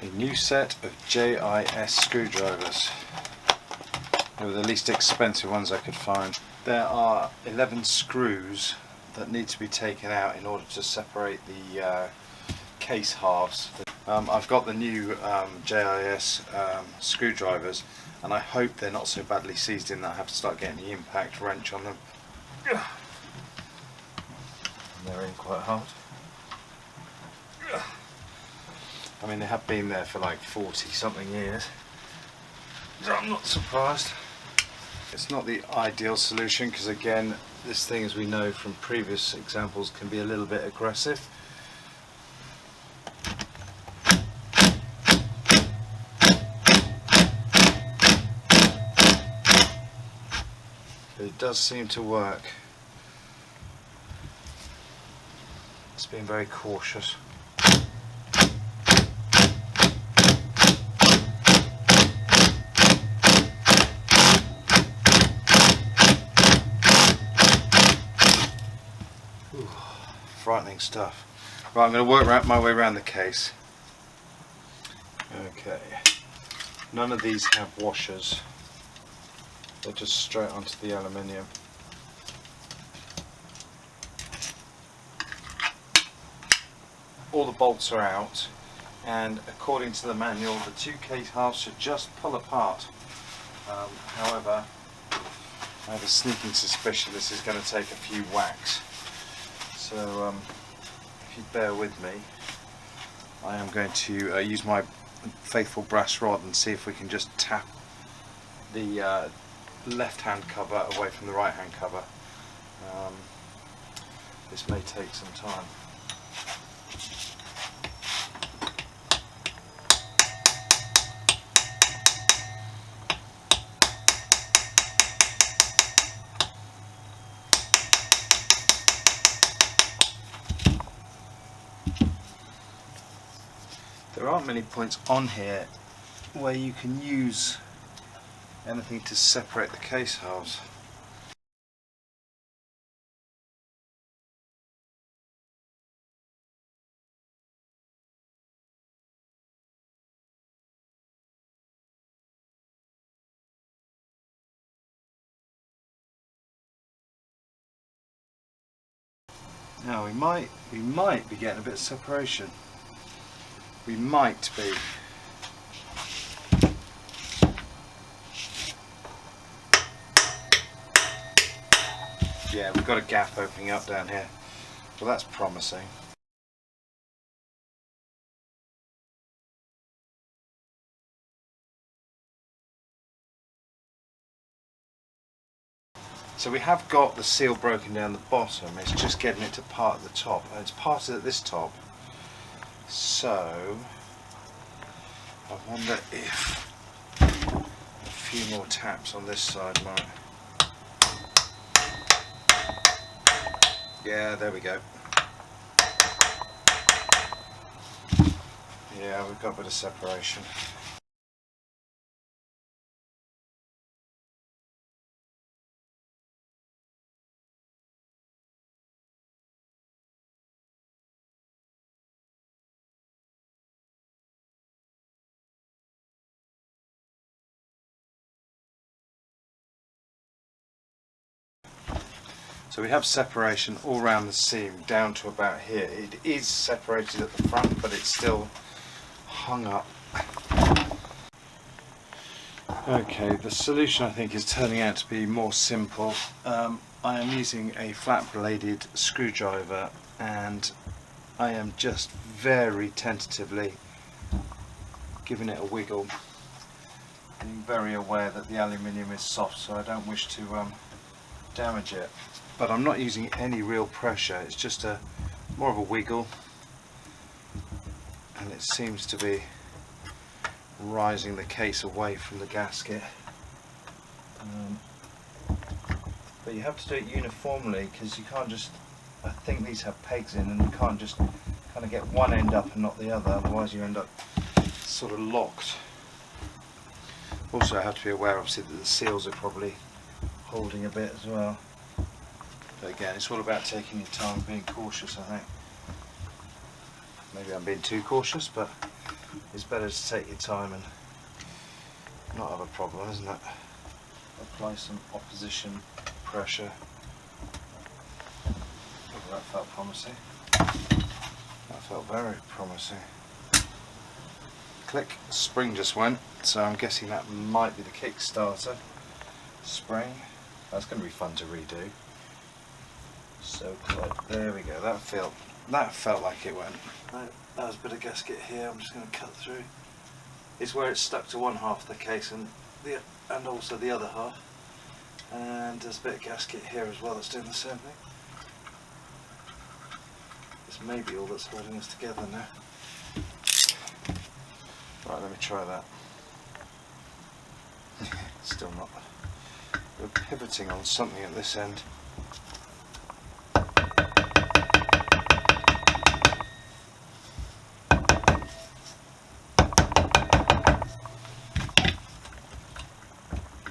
A new set of JIS screwdrivers. They were the least expensive ones I could find. There are 11 screws that need to be taken out in order to separate the case halves. I've got the new JIS screwdrivers, and I hope they're not so badly seized in that I have to start getting the impact wrench on them. And they're in quite hard. I mean, they have been there for like 40 something years, so I'm not surprised. It's not the ideal solution because, again, this thing, as we know from previous examples, can be a little bit aggressive. But it does seem to work. It's being very cautious. Frightening stuff. Right, I'm going to work my way around the case. Okay. None of these have washers. They're just straight onto the aluminium. All the bolts are out, and according to the manual, the two case halves should just pull apart. However, I have a sneaking suspicion this is going to take a few whacks. So if you bear with me, I am going to use my faithful brass rod and see if we can just tap the left hand cover away from the right hand cover. This may take some time. There aren't many points on here where you can use anything to separate the case halves. Now we might be getting a bit of separation. We might be. Yeah, we've got a gap opening up down here. Well, that's promising. So we have got the seal broken down the bottom. It's just getting it to part at the top. And it's parted at this top. So I wonder if a few more taps on this side might. Yeah, there we go. Yeah, we've got a bit of separation. So we have separation all around the seam down to about here. It is separated at the front, but it's still hung up. Okay, the solution I think is turning out to be more simple. I am using a flat bladed screwdriver, and I am just very tentatively giving it a wiggle, being very aware that the aluminium is soft, so I don't wish to damage it. But I'm not using any real pressure, it's just more of a wiggle, and it seems to be rising the case away from the gasket. But you have to do it uniformly, because you can't just, I think these have pegs in, and you can't just kind of get one end up and not the other, otherwise you end up sort of locked. Also I have to be aware obviously that the seals are probably holding a bit as well. But again, it's all about taking your time, being cautious, I think. Maybe I'm being too cautious, but it's better to take your time and not have a problem, isn't it? Apply some opposition pressure. Oh, that felt promising. That felt very promising. Click, spring just went, so I'm guessing that might be the Kickstarter spring. That's going to be fun to redo. So there we go. That felt like it went. That was a bit of gasket here. I'm just going to cut through. It's where it's stuck to one half of the case and also the other half. And there's a bit of gasket here as well that's doing the same thing. This may be all that's holding us together now. Right, let me try that. Still not. We're pivoting on something at this end.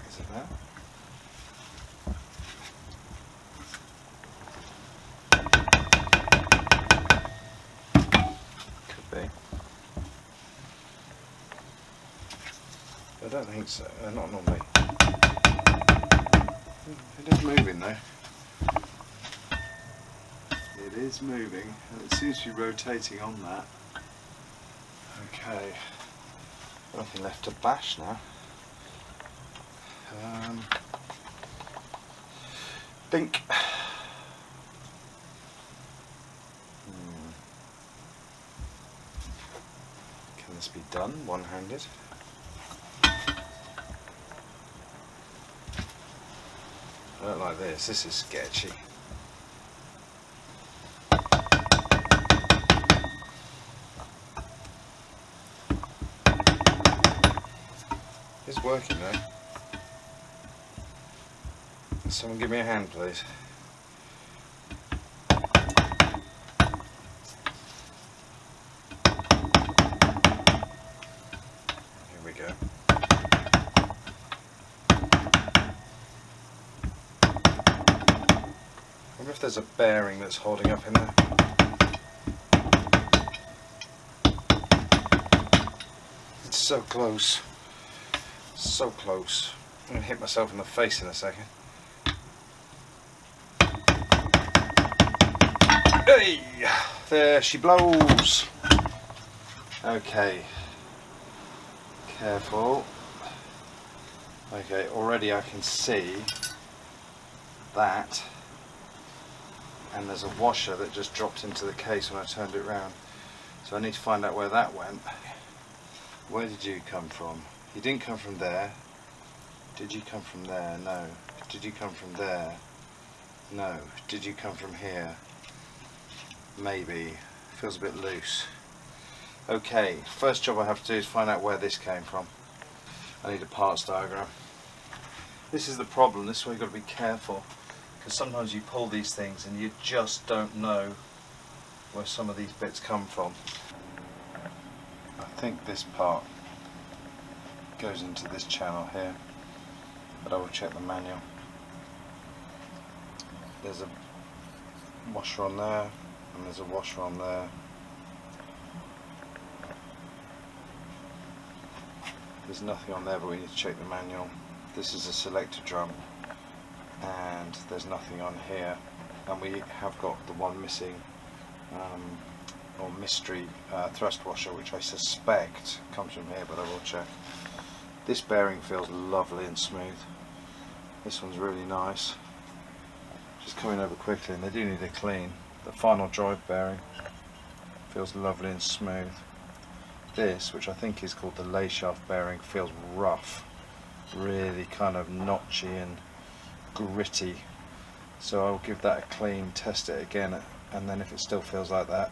Is it there? Could be. I don't think so. Not normally. It is moving though. It is moving, and it seems to be rotating on that. Okay. Nothing left to bash now. Bink. Can this be done one-handed? I don't like this. This is sketchy. It's working though. Someone give me a hand, please. Here we go. I wonder if there's a bearing that's holding up in there. It's so close. So close. I'm going to hit myself in the face in a second. Hey! There she blows! Okay. Careful. Okay, already I can see that. And there's a washer that just dropped into the case when I turned it round. So I need to find out where that went. Where did you come from? You didn't come from there. Did you come from there? No. Did you come from there? No. Did you come from here? Maybe. Feels a bit loose. Okay, first job I have to do is find out where this came from. I need a parts diagram. This is the problem. This is where you've got to be careful, because sometimes you pull these things and you just don't know where some of these bits come from. I think this part goes into this channel here, but I will check the manual. There's a washer on there, and there's a washer on there. There's nothing on there, but we need to check the manual. This is a selector drum, and there's nothing on here, and we have got the one missing or mystery thrust washer, which I suspect comes from here, but I will check. This bearing feels lovely and smooth. This one's really nice. Just coming over quickly, and they do need a clean. The final drive bearing feels lovely and smooth. This, which I think is called the lay shaft bearing, feels rough, really kind of notchy and gritty. So I'll give that a clean, test it again, and then if it still feels like that,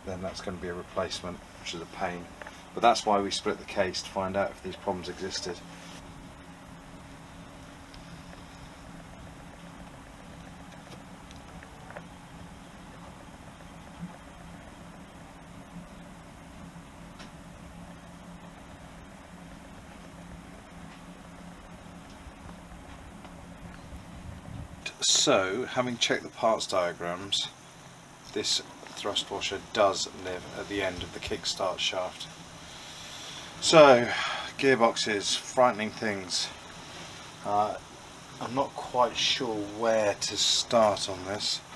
then that's going to be a replacement, which is a pain. But that's why we split the case, to find out if these problems existed. So, having checked the parts diagrams, this thrust washer does live at the end of the kickstart shaft. So, gearboxes, frightening things. I'm not quite sure where to start on this.